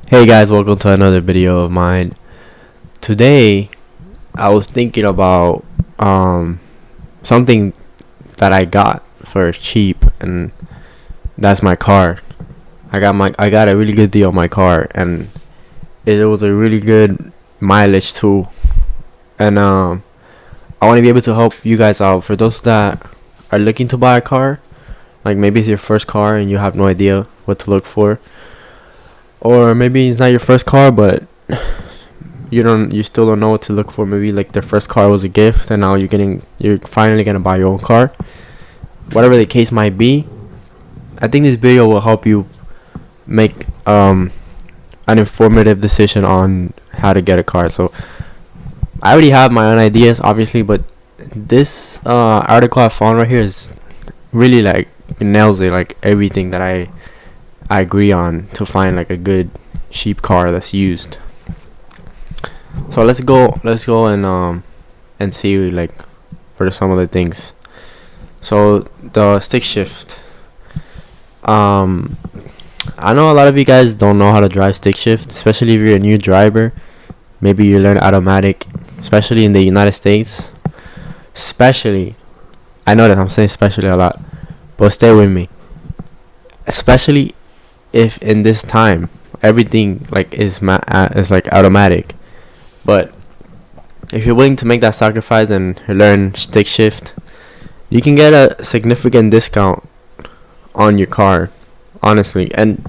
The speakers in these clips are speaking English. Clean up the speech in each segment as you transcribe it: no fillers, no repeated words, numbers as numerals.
Hey guys, welcome to another video of mine. Today, I was thinking about something that I got for cheap, and that's my car. I got a really good deal on my car, and it was a really good mileage too. And I want to be able to help you guys out. For those that are looking to buy a car, like maybe it's your first car and you have no idea what to look for, or maybe it's not your first car, but you still don't know what to look for. Maybe like their first car was a gift, and now you're finally gonna buy your own car. Whatever the case might be, I think this video will help you make an informative decision on how to get a car. So I already have my own ideas, obviously, but this article I found right here is really like nails it, like everything that I agree on to find like a good cheap car that's used. So let's go and see like for some of the things. So the stick shift. I know a lot of you guys don't know how to drive stick shift, especially if you're a new driver. Maybe you learn automatic, especially in the United States. Especially, I know that I'm saying especially a lot, but stay with me. Especially if in this time everything like is like automatic, but if you're willing to make that sacrifice and learn stick shift, you can get a significant discount on your car, honestly. And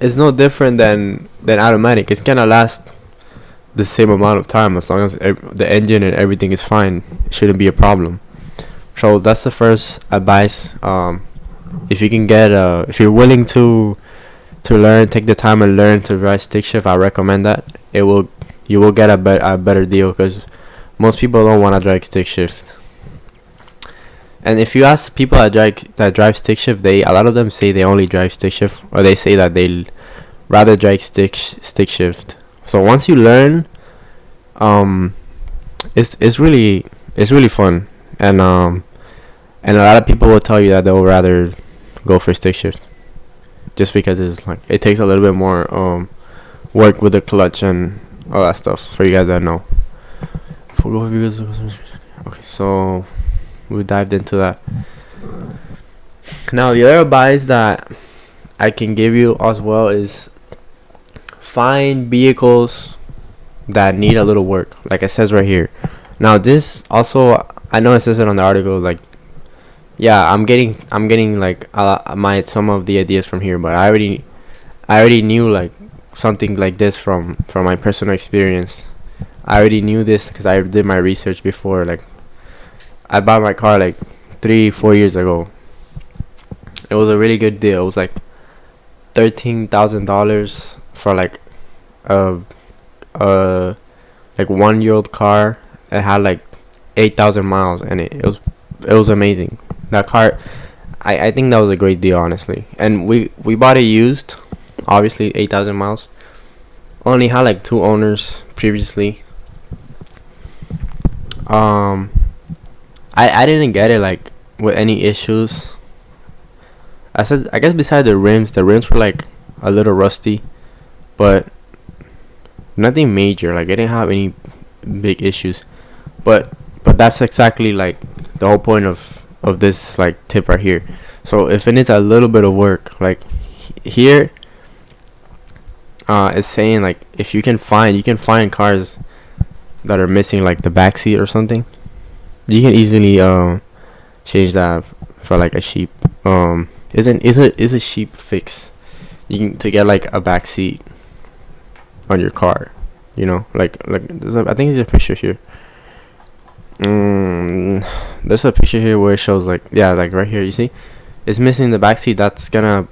it's no different than automatic. It's gonna last the same amount of time as long as the engine and everything is fine. It shouldn't be a problem. So that's the first advice. If you can get if you're willing to learn, take the time and learn to drive stick shift, I recommend that. You will get a better deal, because most people don't want to drive stick shift. And if you ask people that drive stick shift, a lot of them say they only drive stick shift, or they say that they rather drive stick shift. So once you learn, it's really fun, and a lot of people will tell you that they'll rather go for stick shift, just because it's like it takes a little bit more work with the clutch and all that stuff. For you guys that know. Okay, so we dived into that. Now the other advice that I can give you as well is find vehicles that need a little work, like it says right here. Now this also, I know it says it on the article, like, yeah, I'm getting like some of the ideas from here, but I already knew like something like this from my personal experience. I already knew this because I did my research before. Like, I bought my car like 3-4 years ago. It was a really good deal. It was like $13,000 for like a 1-year-old car that had like 8,000 miles, and it was amazing. That car, I think that was a great deal, honestly. And we bought it used, obviously 8,000 miles. Only had like 2 owners previously. I didn't get it like with any issues. I guess besides the rims were like a little rusty, but nothing major. Like, I didn't have any big issues. But that's exactly like the whole point of this like tip right here. So if it needs a little bit of work, like here, it's saying like if you can find cars that are missing like the back seat or something, you can easily change that for like a cheap is a cheap fix. You can to get like a back seat on your car, like I think there's a picture here. There's a picture here where it shows like, yeah, like right here, you see it's missing the back seat. That's gonna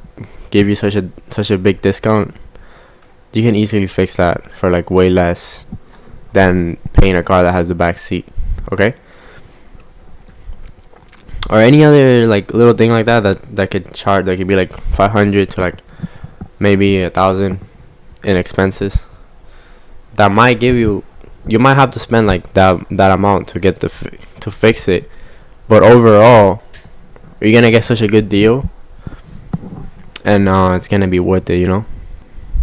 give you such a big discount. You can easily fix that for like way less than paying a car that has the back seat. Okay, or any other like little thing like that could be like 500 to like maybe 1,000 in expenses. That might give you might have to spend like that amount to get to fix it, but overall you're gonna get such a good deal, and it's gonna be worth it.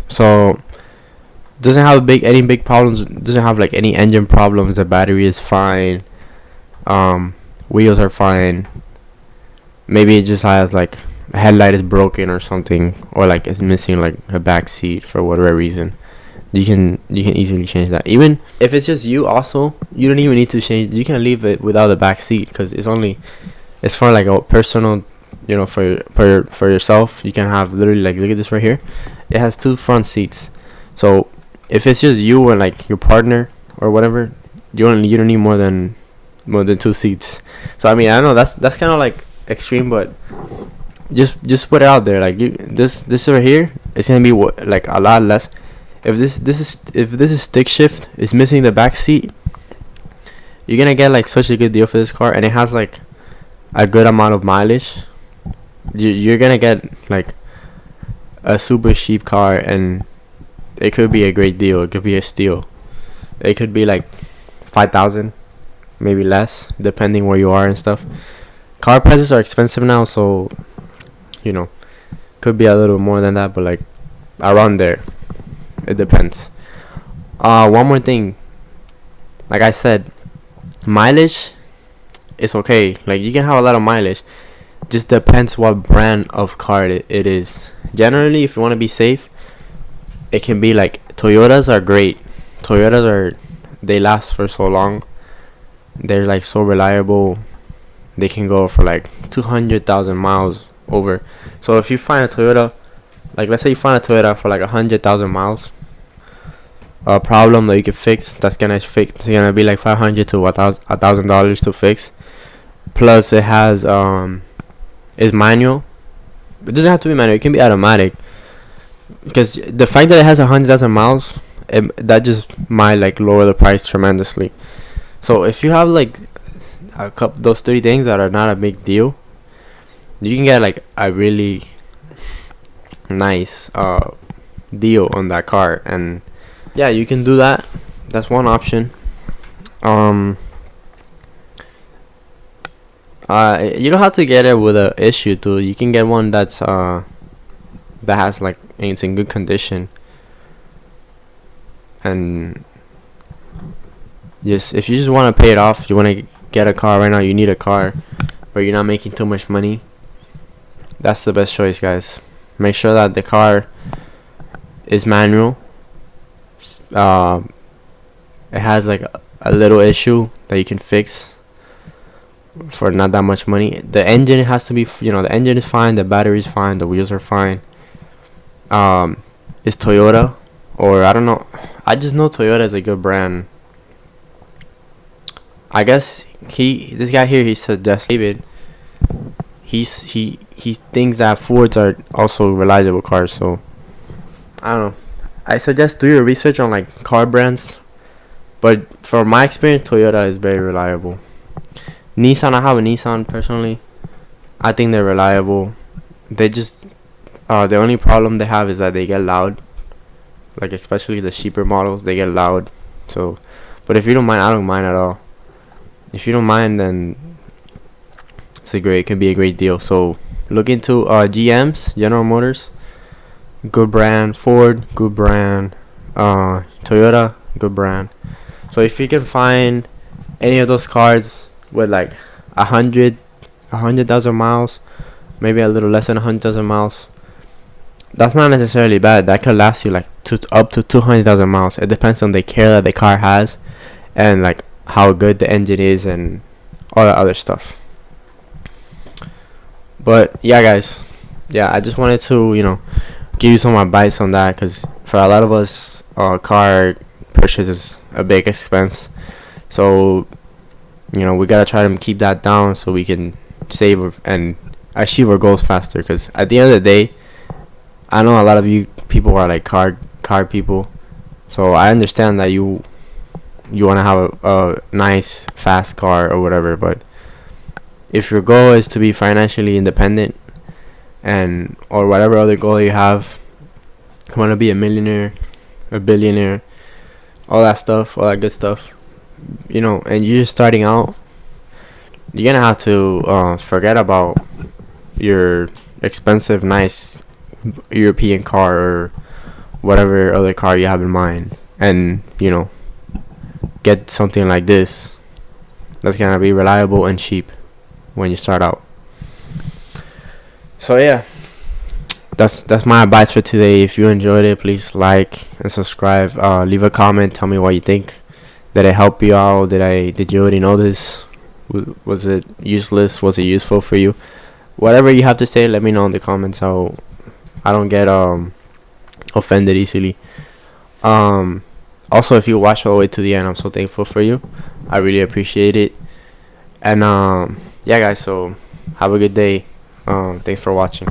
So doesn't have any big problems. Doesn't have like any engine problems. The battery is fine. Wheels are fine. Maybe it just has like a headlight is broken or something, or like it's missing like a back seat for whatever reason. You can easily change that. Even if it's just you, also you don't even need to change. You can leave it without the back seat because it's for like a personal, for yourself. You can have literally like, look at this right here. It has 2 front seats. So if it's just you or like your partner or whatever, you don't need more than 2 seats. So I mean, I know that's kind of like extreme, but just put it out there. Like this right here, it's gonna be like a lot less. If this is stick shift, is missing the back seat, you're gonna get like such a good deal for this car, and it has like a good amount of mileage. You're gonna get like a super cheap car, and it could be a great deal. It could be a steal. It could be like 5,000, maybe less, depending where you are and stuff. Car prices are expensive now, so could be a little more than that, but like around there. It depends. One more thing. Like I said, mileage is okay. Like you can have a lot of mileage. Just depends what brand of car it is. Generally, if you want to be safe, it can be like Toyotas are great. They last for so long. They're like so reliable. They can go for like 200,000 miles over. So if you find a Toyota, like let's say you find a Toyota for like 100,000 miles, a problem that you can fix, it's gonna be like $500 to $1,000 to fix. Plus it has is manual. It doesn't have to be manual. It can be automatic. Because the fact that it has 100,000 miles, that just might like lower the price tremendously. So if you have like those 30 things that are not a big deal, you can get like a really nice deal on that car. And yeah, you can do that. That's one option. You don't have to get it with a issue too. You can get one that has like, it's in good condition, and if you just want to pay it off, you want to get a car right now, you need a car where you're not making too much money, that's the best choice, guys. Make sure that the car is manual. It has like a little issue that you can fix for not that much money. The engine has to be, the engine is fine, the battery is fine, the wheels are fine. Is Toyota, or I don't know, I just know Toyota is a good brand. I guess this guy here, he suggests David, he thinks that Fords are also reliable cars. So I don't know, I suggest do your research on like car brands, but from my experience, Toyota is very reliable. Nissan, I have a Nissan personally. I think they're reliable. They just the only problem they have is that they get loud, like especially the cheaper models, they get loud. So, but if you don't mind, I don't mind at all. If you don't mind, then it could be a great deal. So look into GM's, General Motors, good brand. Ford, good brand. Toyota, good brand. So if you can find any of those cars with like 100,000 miles, maybe a little less than 100,000 miles, that's not necessarily bad. That could last you like up to 200,000 miles. It depends on the care that the car has, and like how good the engine is, and all that other stuff. But yeah, guys, I just wanted to give you some advice on that, because for a lot of us, car purchase is a big expense. So we gotta try to keep that down so we can save and achieve our goals faster. Because at the end of the day, I know a lot of you people are like car people, so I understand that you want to have a nice fast car or whatever. But if your goal is to be financially independent, or whatever other goal you have, you want to be a millionaire, a billionaire, all that stuff, all that good stuff, and you're just starting out, you're gonna have to forget about your expensive, nice European car or whatever other car you have in mind, and get something like this that's gonna be reliable and cheap when you start out. So yeah, that's my advice for today. If you enjoyed it, please like and subscribe. Leave a comment. Tell me what you think. Did it help you out? Did you already know this? Was it useless? Was it useful for you? Whatever you have to say, let me know in the comments. So I don't get offended easily. Also, if you watch all the way to the end, I'm so thankful for you. I really appreciate it. And yeah, guys. So have a good day. Thanks for watching.